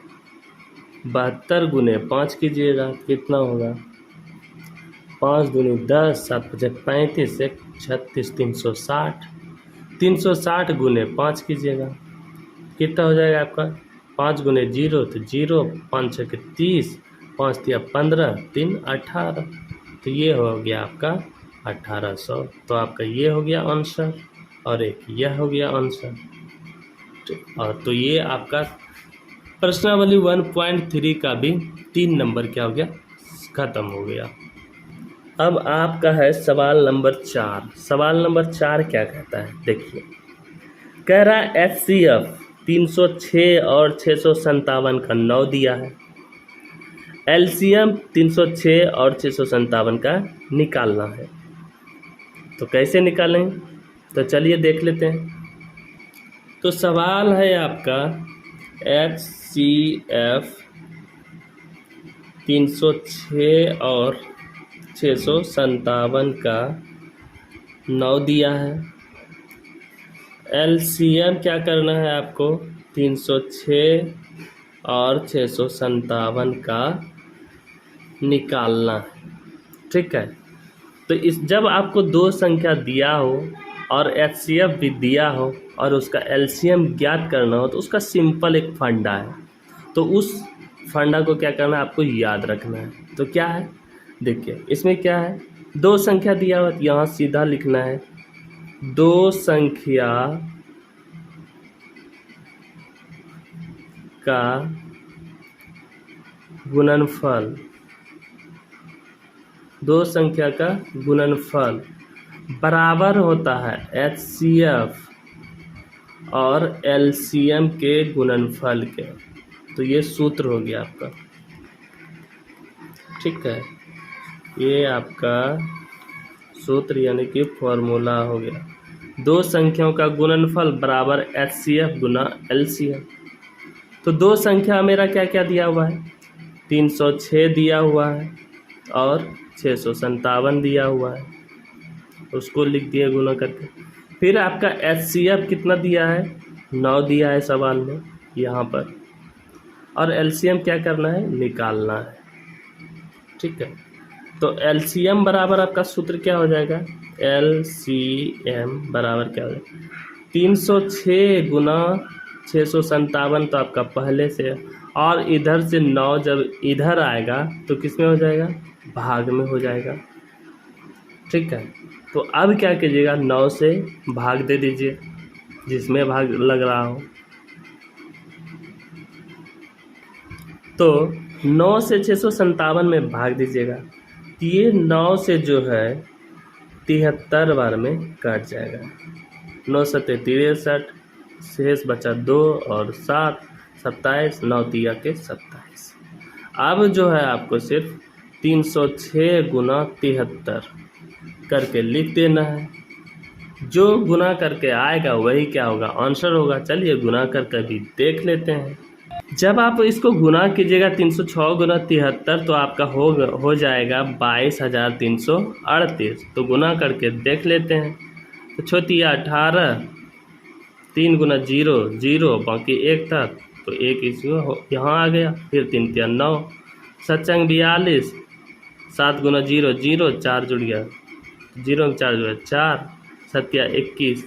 72 गुने 5 कीजिएगा, कितना होगा? 5 दूनी 10, 7 5 35, 1 36, 360। 360 गुने 5 कीजिएगा, कितना हो जाएगा आपका? 5 गुने 0 तो 0, 5 6 के 30, 5 दिया 15, 3 18। तो ये हो गया आपका 1800। तो आपका ये हो गया आंसर और एक यह हो गया आंसर। और तो ये आपका प्रश्नावली 1.3 का भी 3 नंबर क्या हो गया? खत्म हो गया। अब आपका है सवाल नंबर 4। सवाल नंबर 4 क्या कहता है? देखिए, कह रहा है HCF 306 और 657 का 9 दिया है। LCM 306 और 657 का निकालना है। तो कैसे निकालें? तो चलिए देख लेते हैं। तो सवाल है आपका HCF 306 और 657 का 9 दिया है। LCM क्या करना है आपको? 306 और 657 का निकालना है। ठीक है, तो इस जब आपको दो संख्या दिया हो और एचसीएफ भी दिया हो और उसका एलसीएम ज्ञात करना हो तो उसका सिंपल एक फंडा है। तो उस फंडा को क्या करना है, आपको याद रखना है। तो क्या है, देखिए इसमें क्या है, दो संख्या दिया हुआ, यहाँ सीधा लिखना है दो संख्या का गुणनफल, दो संख्या का गुणनफल बराबर होता है एचसीएफ और एलसीएम के गुणनफल के। तो ये सूत्र हो गया आपका। ठीक है, ये आपका सूत्र यानी कि फॉर्मूला हो गया। दो संख्याओं का गुणनफल बराबर एचसीएफ गुना एलसीएम। तो दो संख्या मेरा क्या क्या दिया हुआ है, 306 दिया हुआ है और 657 दिया हुआ है, उसको लिख दिया गुना करके। फिर आपका एचसीएफ कितना दिया है, 9 दिया है सवाल में यहाँ पर, और एलसीएम क्या करना है, निकालना है। ठीक है, तो एलसीएम बराबर आपका सूत्र क्या हो जाएगा, एलसीएम बराबर क्या हो जाएगा, 306 गुना 657 तो आपका पहले से, और इधर से 9 जब इधर आएगा तो किस में हो जाएगा, भाग में हो जाएगा। ठीक है, तो अब क्या कीजिएगा, 9 से भाग दे दीजिए जिसमें भाग लग रहा हो। तो 9 से 657 में भाग दीजिएगा, ये 9 से जो है 73 बार में कट जाएगा। 9 सत्ते 63, शेष बचा 2 और 7, 27, 9 तिया के 27। अब जो है आपको सिर्फ 306 गुना 73 करके लिख देना है। जो गुना करके आएगा वही क्या होगा, आंसर होगा। चलिए गुना करके भी देख लेते हैं। जब आप इसको गुना कीजिएगा 306 गुना 73 तो आपका हो जाएगा 22,338। तो गुना करके देख लेते हैं। तो छोटिया 18, 3 गुना 0 0, बाकी 1 था तो 1 इसको यहाँ आ गया। फिर 3 तिया 9, 7 42, 7 गुना 0 0, 4 जुड़ गया, 0 में 4 जुड़ा 4, 7 21,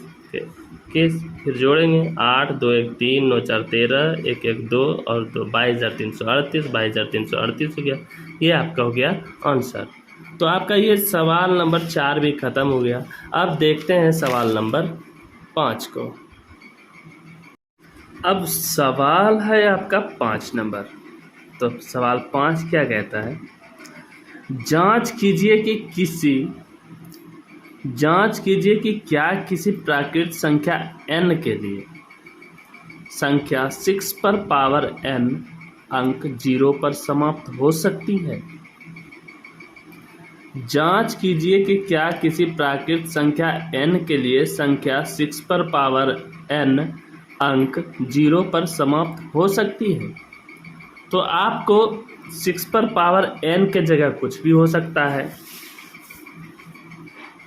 फिर जोड़ेंगे 8 2 1 3 9 4 13, 1 1 2 और 2, 22,338, 22,338 हो गया। ये आपका हो गया आंसर। तो आपका ये सवाल नंबर 4 भी ख़त्म हो गया। अब देखते हैं सवाल नंबर 5 को। अब सवाल है आपका 5 नंबर। तो सवाल 5 क्या कहता है, जांच कीजिए कि क्या किसी प्राकृत संख्या n के लिए संख्या 6 पर पावर n अंक 0 पर समाप्त हो सकती है। जांच कीजिए कि क्या किसी प्राकृत संख्या n के लिए संख्या 6 पर पावर n अंक 0 पर समाप्त हो सकती है। तो आपको 6 पर पावर n के जगह कुछ भी हो सकता है।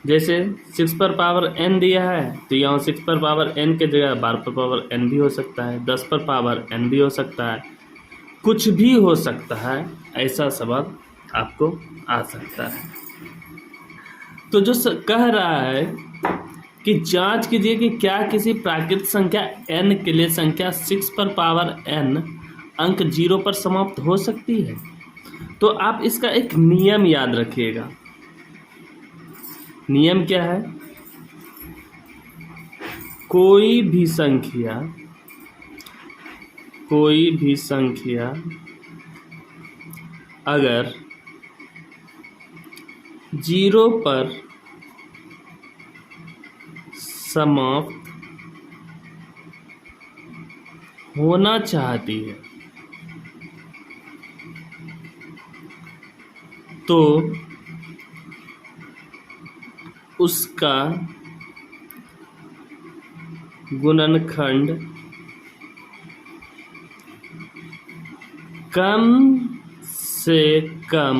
जैसे 6 पर पावर n दिया है तो यहाँ 6 पर पावर n के जगह 12 पर पावर n भी हो सकता है, 10 पर पावर n भी हो सकता है, कुछ भी हो सकता है। ऐसा सवाल आपको आ सकता है। तो जो कह रहा है कि जांच कीजिए कि क्या किसी प्राकृत संख्या n के लिए संख्या 6 पर पावर n अंक 0 पर समाप्त हो सकती है। तो आप इसका एक नियम याद रखिएगा। नियम क्या है, कोई भी संख्या अगर 0 पर समाप्त होना चाहती है तो उसका गुणनखंड कम से कम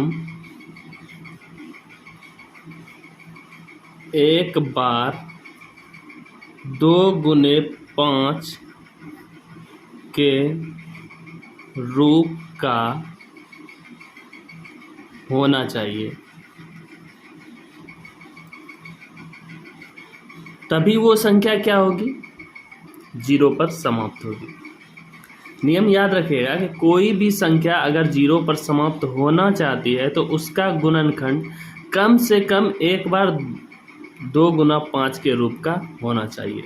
एक बार 2 गुने 5 के रूप का होना चाहिए, तभी वो संख्या क्या होगी, 0 पर समाप्त होगी। नियम याद रखिएगा कि कोई भी संख्या अगर 0 पर समाप्त होना चाहती है तो उसका गुणनखंड कम से कम एक बार 2 गुना 5 के रूप का होना चाहिए।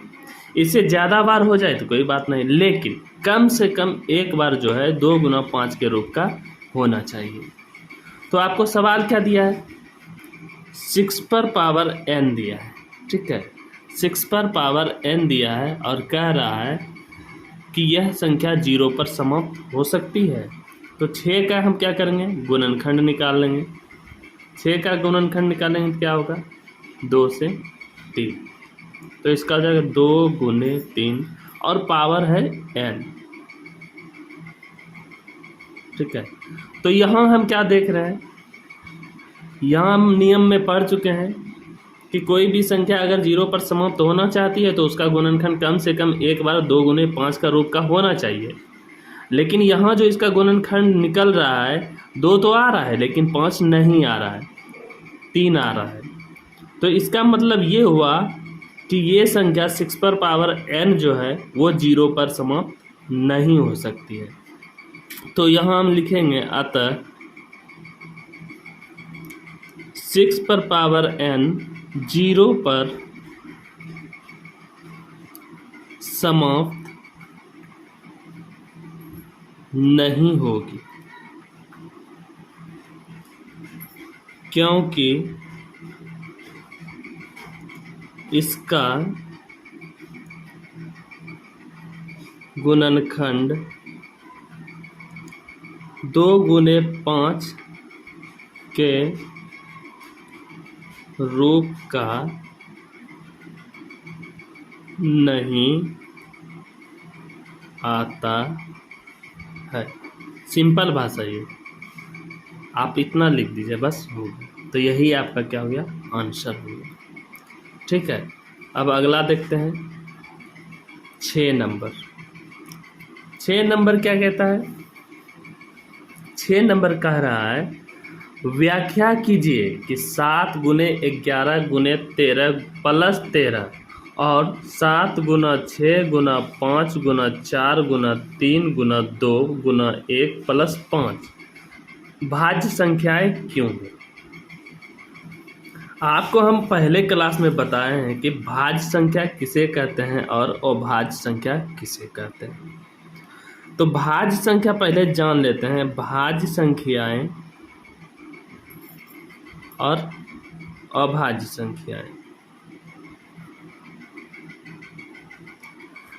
इससे ज़्यादा बार हो जाए तो कोई बात नहीं, लेकिन कम से कम एक बार जो है 2 गुना 5 के रूप का होना चाहिए। तो आपको सवाल क्या दिया है, 6 पर पावर n दिया है, ठीक है, 6 पर पावर n दिया है और कह रहा है कि यह संख्या 0 पर समाप्त हो सकती है। तो 6 का हम क्या करेंगे, गुणनखंड निकाल लेंगे। 6 का गुणनखंड निकालेंगे तो क्या होगा, 2 से 3, तो इसका हो जाएगा 2 गुने 3 और पावर है n, ठीक है। तो यहाँ हम क्या देख रहे हैं, यहाँ हम नियम में पढ़ चुके हैं कि कोई भी संख्या अगर 0 पर समाप्त होना चाहती है तो उसका गुणनखंड कम से कम एक बार 2 गुने 5 का रूप का होना चाहिए। लेकिन यहाँ जो इसका गुणनखंड निकल रहा है, 2 तो आ रहा है लेकिन 5 नहीं आ रहा है, 3 आ रहा है। तो इसका मतलब ये हुआ कि ये संख्या 6 पर पावर n जो है वो 0 पर समाप्त नहीं हो सकती है। तो यहाँ हम लिखेंगे अतः 6 पर पावर n 0 पर समाप्त नहीं होगी, क्योंकि इसका गुणनखंड 2 गुने 5 के रूप का नहीं आता है। सिंपल भाषा ये, आप इतना लिख दीजिए बस हो गया। तो यही आपका क्या हो गया, आंसर हो गया, ठीक है। अब अगला देखते हैं 6 नंबर। 6 नंबर क्या कहता है, 6 नंबर कह रहा है व्याख्या कीजिए कि 7 गुने 11 गुने 13 प्लस 13 और 7 गुना 6 गुना 5 गुना 4 गुना 3 गुना 2 गुना 1 प्लस 5 भाज्य संख्याएं क्यों हैं। आपको हम पहले क्लास में बताए हैं कि भाज्य संख्या किसे कहते हैं और अभाज्य संख्या किसे कहते हैं। तो भाज्य संख्या पहले जान लेते हैं, भाज्य संख्याएं और अभाज्य संख्याएं।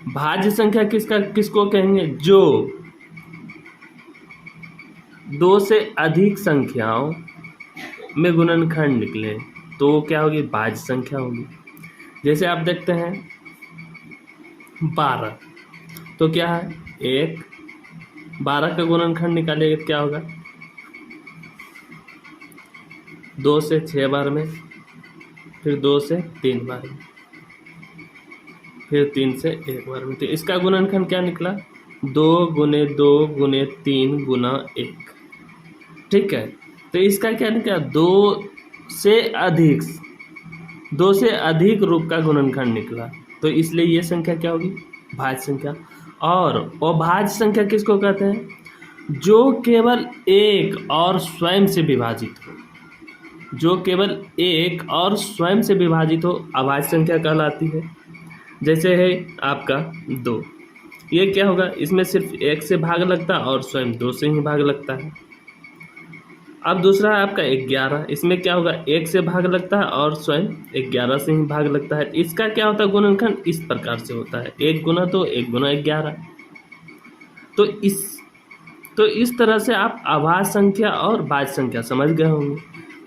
भाज्य संख्या किसको कहेंगे, जो 2 से अधिक संख्याओं में गुणनखंड निकले तो वो क्या होगी, भाज्य संख्या होगी। जैसे आप देखते हैं 12, तो क्या है 1, 12 का गुणनखंड निकालेंगे तो क्या होगा, 2 से 6 बार में, फिर 2 से 3 बार में, फिर 3 से 1 बार में। तो इसका गुणनखंड क्या निकला, 2 गुने 2 गुने 3 गुना 1, ठीक है। तो इसका क्या निकला, 2 से अधिक रूप का गुणनखंड निकला। तो इसलिए ये संख्या क्या होगी, भाज्य संख्या। और अभाज्य संख्या किसको कहते हैं, जो केवल एक और स्वयं से विभाजित हो, जो केवल एक और स्वयं से विभाजित हो, अभाज्य संख्या कहलाती है। जैसे है आपका 2, ये क्या होगा, इसमें सिर्फ 1 से भाग लगता है और स्वयं 2 से ही भाग लगता है। अब दूसरा है आपका 11, इसमें क्या होगा, 1 से भाग लगता है और स्वयं 11 से ही भाग लगता है। इसका क्या होता है गुणनखंड, इस प्रकार से होता है 1 गुना 2 1 गुना 11। तो इस तरह से आप अभाज्य संख्या और भाज्य संख्या समझ गए होंगे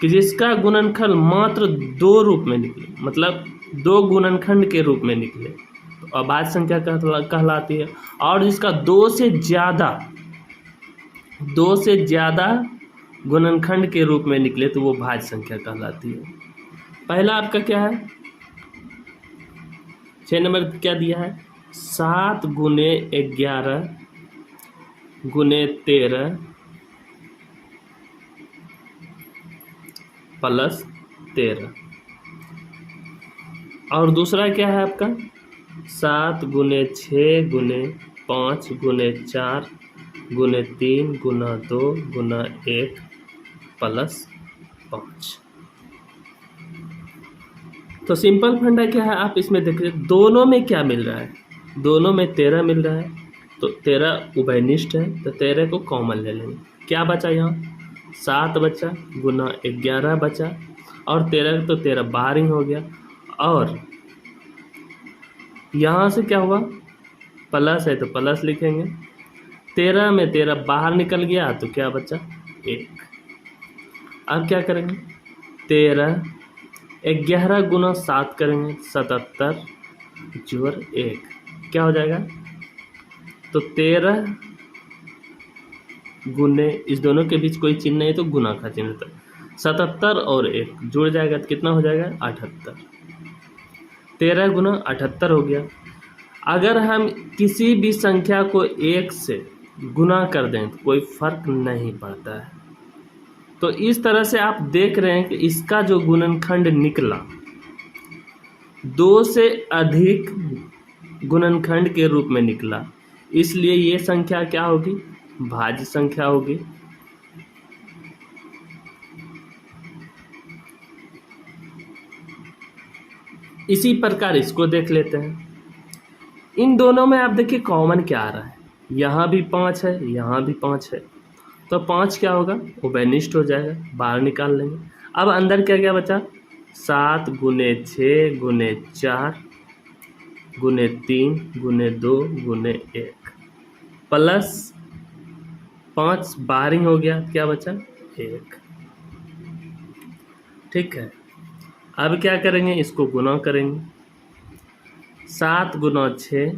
कि जिसका गुणनखंड मात्र 2 रूप में निकले, मतलब 2 गुणनखंड के रूप में निकले तो अभाज्य संख्या कहलाती है। और जिसका 2 से ज़्यादा गुणनखंड के रूप में निकले तो वो भाज्य संख्या कहलाती है। पहला आपका क्या है, 6 नंबर क्या दिया है, 7 गुने 11 गुने 13 प्लस 13। और दूसरा क्या है आपका 7 गुने 6 गुने 5 गुने 4 गुने 3 गुना 2 गुना 1 प्लस 5। तो सिंपल फंडा क्या है आप इसमें देखिए दोनों में क्या मिल रहा है, दोनों में 13 मिल रहा है, तो 13 उभयनिष्ठ है तो 13 को कॉमन ले लेंगे। क्या बचा यहाँ 7 बचा गुना 11 बचा और 13 तो 13 बाहर ही हो गया। और यहाँ से क्या हुआ प्लस है तो प्लस लिखेंगे, 13 में 13 बाहर निकल गया तो क्या बचा 1। अब क्या करेंगे 13 11 गुना 7 करेंगे 77 जोड़ 1 क्या हो जाएगा, तो 13 गुने इस दोनों के बीच कोई चिन्ह नहीं तो गुना का चिन्ह था, 77 और 1 जुड़ जाएगा तो कितना हो जाएगा 78। 13 गुना 78 हो गया। अगर हम किसी भी संख्या को 1 से गुना कर दें तो कोई फर्क नहीं पड़ता है। तो इस तरह से आप देख रहे हैं कि इसका जो गुणनखंड निकला 2 से अधिक गुणनखंड के रूप में निकला, इसलिए ये संख्या क्या होगी भाज्य संख्या होगी। इसी प्रकार इसको देख लेते हैं। इन दोनों में आप देखिए कॉमन क्या आ रहा है, यहाँ भी 5 है यहाँ भी 5 है, तो 5 क्या होगा उभयनिष्ठ हो जाएगा, बाहर निकाल लेंगे। अब अंदर क्या क्या बचा 7 गुने 6 गुने 4 गुने 3 गुने 2 गुने 1 प्लस 5 बाहर ही हो गया, क्या बचा 1। ठीक है, अब क्या करेंगे इसको गुना करेंगे, 7 गुना 6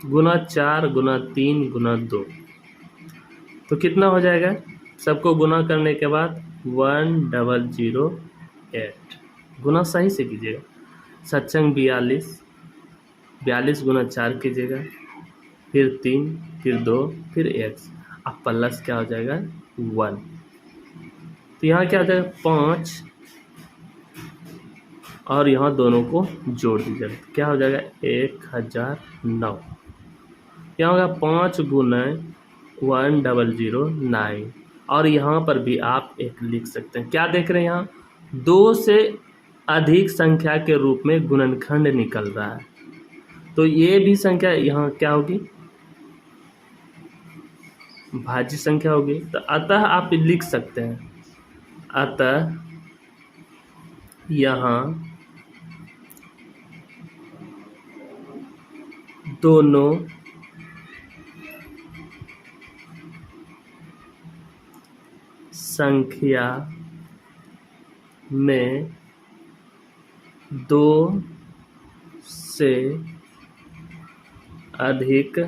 गुना 4 गुना 3 गुना 2 तो कितना हो जाएगा, सबको गुना करने के बाद 1008। गुना सही से कीजिएगा, 7 42 42 गुना 4 कीजिएगा, फिर 3 फिर 2 फिर 1, अब प्लस क्या हो जाएगा 1। तो यहाँ क्या हो जाएगा 5 और यहाँ दोनों को जोड़ दीजिएगा, क्या हो जाएगा 1009। यहाँ होगा 5 गुना 1009। और यहाँ पर भी आप एक लिख सकते हैं, क्या देख रहे हैं यहाँ 2 से अधिक संख्या के रूप में गुणनखंड निकल रहा है, तो ये भी संख्या यहाँ क्या होगी भाज्य संख्या होगी। तो अतः आप लिख सकते हैं, अतः यहाँ दोनों संख्या में 2 से अधिक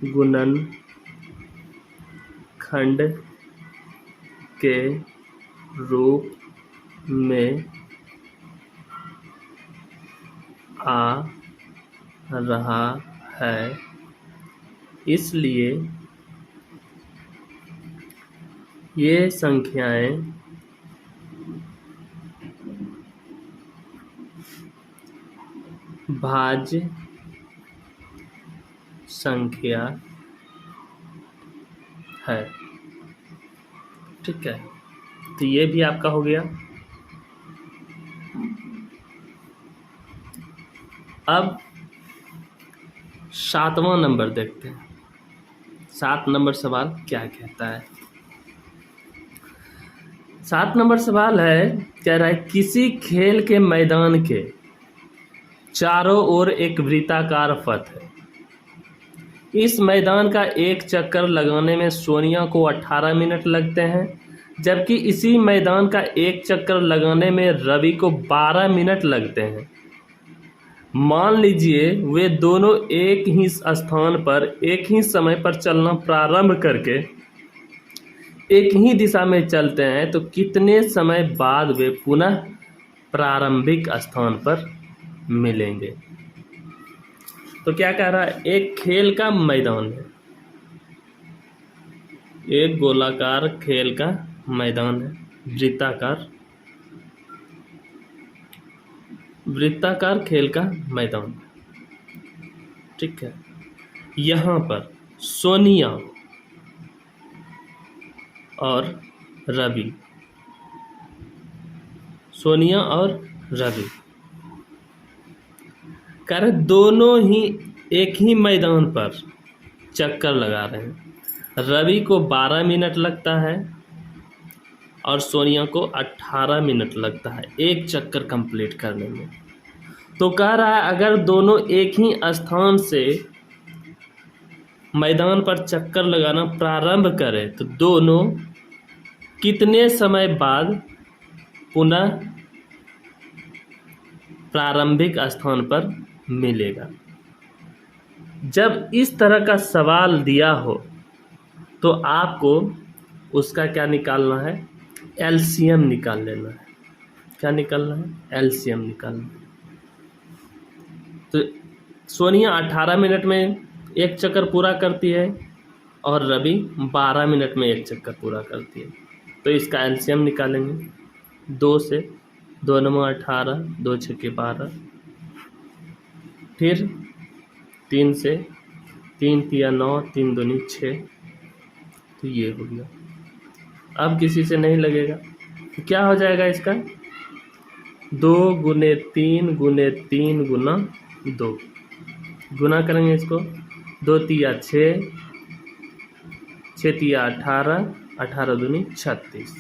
गुणनखंड के रूप में आ रहा है, इसलिए ये संख्याएं भाज्य संख्या है। ठीक है, तो ये भी आपका हो गया। अब 7वां नंबर देखते हैं, 7 नंबर सवाल क्या कहता है। 7 नंबर सवाल है, कह रहा है किसी खेल के मैदान के चारों ओर एक वृत्ताकार पथ है, इस मैदान का एक चक्कर लगाने में सोनिया को 18 मिनट लगते हैं, जबकि इसी मैदान का एक चक्कर लगाने में रवि को 12 मिनट लगते हैं। मान लीजिए वे दोनों एक ही स्थान पर एक ही समय पर चलना प्रारंभ करके एक ही दिशा में चलते हैं, तो कितने समय बाद वे पुनः प्रारंभिक स्थान पर मिलेंगे। तो क्या कह रहा है, एक खेल का मैदान है, एक गोलाकार खेल का मैदान है, वृत्ताकार खेल का मैदान, ठीक है। यहाँ पर सोनिया और रवि, कह रहे दोनों ही एक ही मैदान पर चक्कर लगा रहे हैं। रवि को 12 मिनट लगता है और सोनिया को 18 मिनट लगता है एक चक्कर कंप्लीट करने में। तो कह रहा है अगर दोनों एक ही स्थान से मैदान पर चक्कर लगाना प्रारंभ करें तो दोनों कितने समय बाद पुनः प्रारंभिक स्थान पर मिलेगा। जब इस तरह का सवाल दिया हो तो आपको उसका क्या निकालना है, एलसीएम निकाल लेना है। क्या निकालना है, एलसीएम निकालना है। तो सोनिया 18 मिनट में एक चक्कर पूरा करती है और रवि 12 मिनट में एक चक्कर पूरा करती है। तो इसका एलसीएम निकालेंगे, 2 से 2 9 18, 2 6 12, फिर 3 से 3 3 9, 3 2 6, तो ये हो गया। अब किसी से नहीं लगेगा तो क्या हो जाएगा इसका, 2 गुने 3 गुने 3 गुना 2, गुना करेंगे इसको, 2 तिया 6, 6 तिया 18, 18 दूनी 36,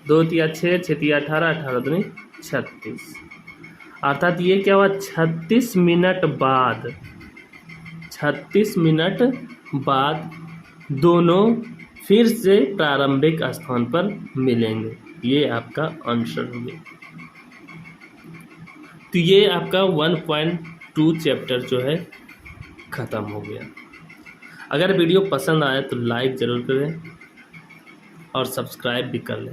2 तिया 6, 6 तिया 18, 18 दूनी 36। अर्थात ये क्या हुआ, 36 मिनट बाद दोनों फिर से प्रारंभिक स्थान पर मिलेंगे। ये आपका आंसर हो गया। तो ये आपका 1.2 चैप्टर जो है ख़त्म हो गया। अगर वीडियो पसंद आए तो लाइक ज़रूर करें और सब्सक्राइब भी कर लें।